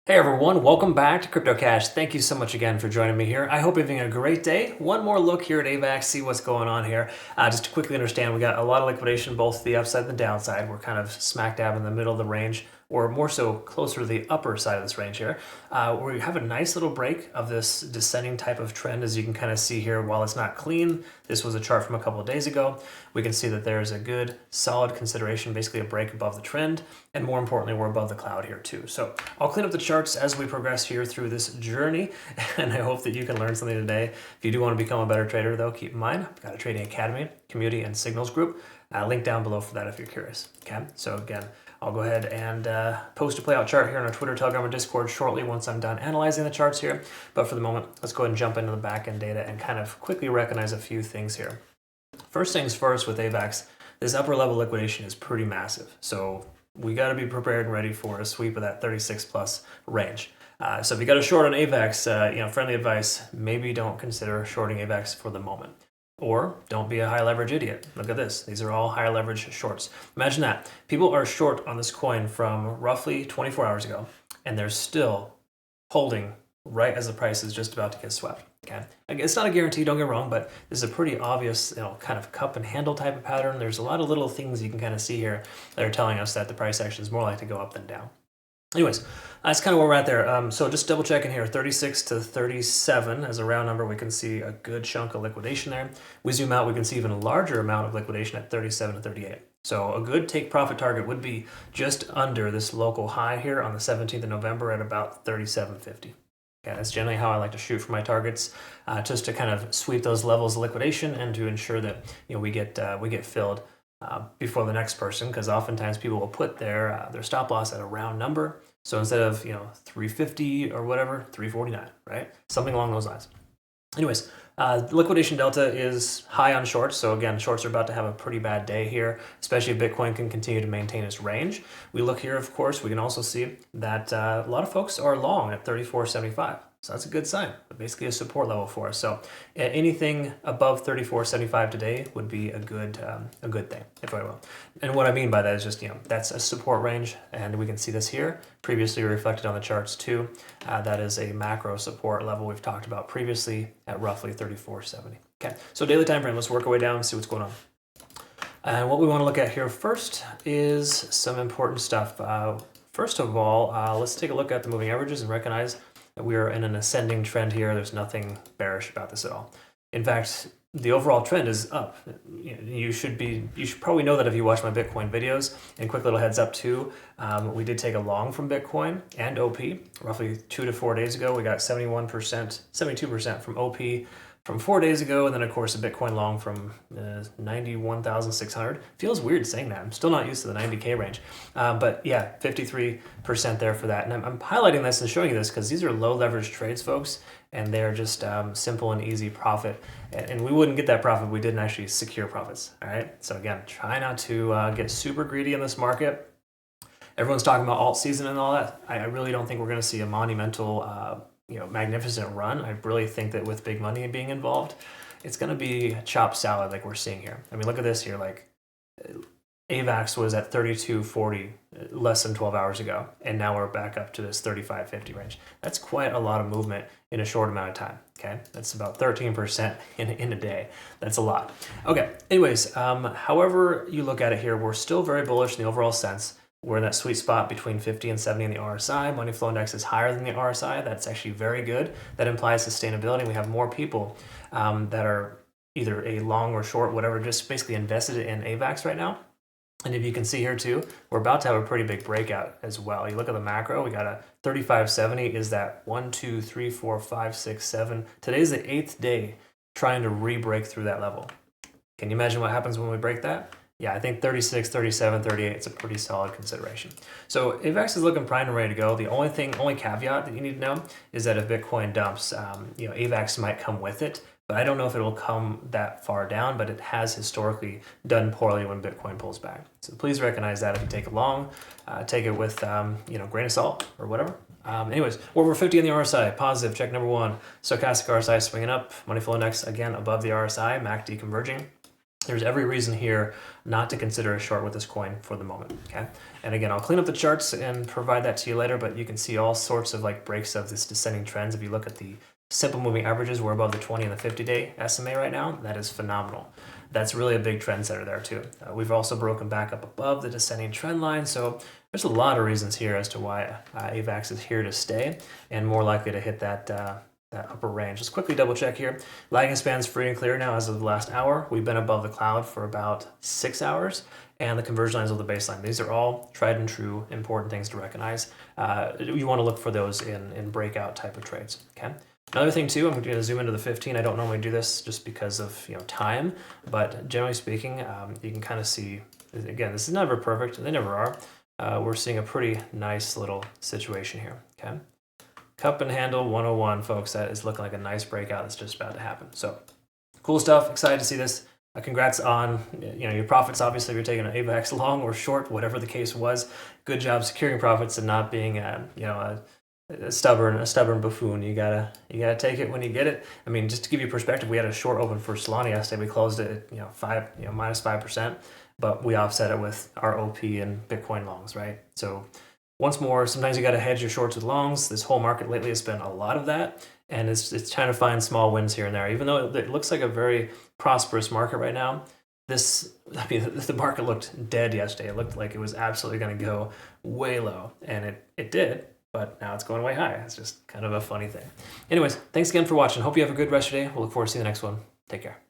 Hey everyone, welcome back to Crypto Cash. Thank you so much again for joining me here. I hope you're having a great day. One more look here at AVAX, see what's going on here. Just to quickly understand, we got a lot of liquidation, both the upside and the downside. We're kind of smack dab in the middle of the range, or more so closer to the upper side of this range here. Where we have a nice little break of this descending type of trend, as you can kind of see here. While it's not clean, this was a chart from a couple of days ago. We can see that there's a good, solid consideration, basically a break above the trend, and more importantly, we're above the cloud here too. So I'll clean up the charts as we progress here through this journey, and I hope that you can learn something today. If you do want to become a better trader, though, keep in mind, I've got a trading academy, community, and signals group. Link down below for that if you're curious. Okay, so again, I'll go ahead and post a playout chart here on our Twitter, Telegram, or Discord shortly once I'm done analyzing the charts here. But for the moment, let's go ahead and jump into the back-end data and kind of quickly recognize a few things here. First things first with AVAX, this upper level liquidation is pretty massive. So we got to be prepared and ready for a sweep of that 36 plus range. So if you got a short on AVAX, friendly advice, maybe don't consider shorting AVAX for the moment. Or don't be a high leverage idiot. Look at this. These are all high leverage shorts. Imagine that. People are short on this coin from roughly 24 hours ago, and they're still holding right as the price is just about to get swept. Okay, it's not a guarantee, don't get me wrong, but this is a pretty obvious, kind of cup and handle type of pattern. There's a lot of little things you can kind of see here that are telling us that the price action is more likely to go up than down. Anyways, that's kind of where we're at there. So just double checking here, 36 to 37 as a round number, we can see a good chunk of liquidation there. We zoom out, we can see even a larger amount of liquidation at 37 to 38. So a good take profit target would be just under this local high here on the 17th of November at about 37.50. Okay, that's generally how I like to shoot for my targets, just to kind of sweep those levels of liquidation and to ensure that we get filled before the next person, because oftentimes people will put their stop loss at a round number. So instead of 350 or whatever, 349, right? Something along those lines. Anyways, liquidation delta is high on shorts. So again, shorts are about to have a pretty bad day here, especially if Bitcoin can continue to maintain its range. We look here, of course, we can also see that a lot of folks are long at 34.75. So that's a good sign, but basically a support level for us. So anything above 34.75 today would be a good thing, if I will. And what I mean by that is just, that's a support range, and we can see this here, previously reflected on the charts too. That is a macro support level we've talked about previously at roughly 34.70. Okay, so daily time frame, let's work our way down and see what's going on. And what we want to look at here first is some important stuff. First of all, let's take a look at the moving averages and recognize that we are in an ascending trend here. There's nothing bearish about this at all. In fact, the overall trend is up. You should probably know that if you watch my Bitcoin videos. And quick little heads up too, we did take a long from Bitcoin and OP roughly 2 to 4 days ago. We got 71%, 72% from OP from 4 days ago, and then of course a Bitcoin long from 91,600. Feels weird saying that. I'm still not used to the 90K range, but yeah, 53% there for that. And I'm highlighting this and showing you this because these are low leverage trades, folks, and they're just simple and easy profit. And we wouldn't get that profit if we didn't actually secure profits. All right. So again, try not to get super greedy in this market. Everyone's talking about alt season and all that. I really don't think we're going to see a monumental magnificent run. I really think that with big money being involved, it's going to be chopped salad like we're seeing here. I mean, look at this here. Like AVAX was at 32.40 less than 12 hours ago, and now we're back up to this 35.50 range. That's quite a lot of movement in a short amount of time. Okay, that's about 13% in a day. That's a lot. Okay, anyways, however you look at it here, we're still very bullish in the overall sense. We're in that sweet spot between 50 and 70 in the RSI. Money flow index is higher than the RSI. That's actually very good. That implies sustainability. We have more people that are either a long or short, whatever, just basically invested in AVAX right now. And if you can see here too, we're about to have a pretty big breakout as well. You look at the macro, we got a 35.70 is that 1, 2, 3, 4, 5, 6, 7. Today's the 8th day trying to re-break through that level. Can you imagine what happens when we break that? Yeah, I think 36, 37, 38, it's a pretty solid consideration. So AVAX is looking primed and ready to go. The only caveat that you need to know is that if Bitcoin dumps, AVAX might come with it, but I don't know if it will come that far down, but it has historically done poorly when Bitcoin pulls back. So please recognize that if you take it long, take it with, grain of salt or whatever. Anyways, we're over 50 on the RSI, positive, check number 1. Stochastic RSI swinging up, money flow index again above the RSI, MACD converging. There's every reason here not to consider a short with this coin for the moment, okay? And again, I'll clean up the charts and provide that to you later, but you can see all sorts of like breaks of this descending trends. If you look at the simple moving averages, we're above the 20 and the 50-day SMA right now. That is phenomenal. That's really a big trend setter there too. We've also broken back up above the descending trend line, so there's a lot of reasons here as to why AVAX is here to stay and more likely to hit that upper range. Let's quickly double check here. Lagging span's free and clear now as of the last hour. We've been above the cloud for about 6 hours, and the conversion lines of the baseline. These are all tried and true important things to recognize. You want to look for those in breakout type of trades, okay? Another thing too, I'm going to zoom into the 15. I don't normally do this just because of time, but generally speaking, you can kind of see, again, this is never perfect. They never are. We're seeing a pretty nice little situation here, okay? Cup and handle 101, folks. That is looking like a nice breakout that's just about to happen. So cool stuff. Excited to see this. Congrats on your profits. Obviously, if you're taking an AVAX long or short, whatever the case was. Good job securing profits and not being a stubborn buffoon. You gotta take it when you get it. I mean, just to give you perspective, we had a short open for Solana yesterday. We closed it at minus 5%, but we offset it with our OP and Bitcoin longs, right? So once more, sometimes you got to hedge your shorts with longs. This whole market lately has been a lot of that, and it's trying to find small wins here and there. Even though it looks like a very prosperous market right now, the market looked dead yesterday. It looked like it was absolutely going to go way low, and it did, but now it's going way high. It's just kind of a funny thing. Anyways, thanks again for watching. Hope you have a good rest of your day. We'll look forward to seeing the next one. Take care.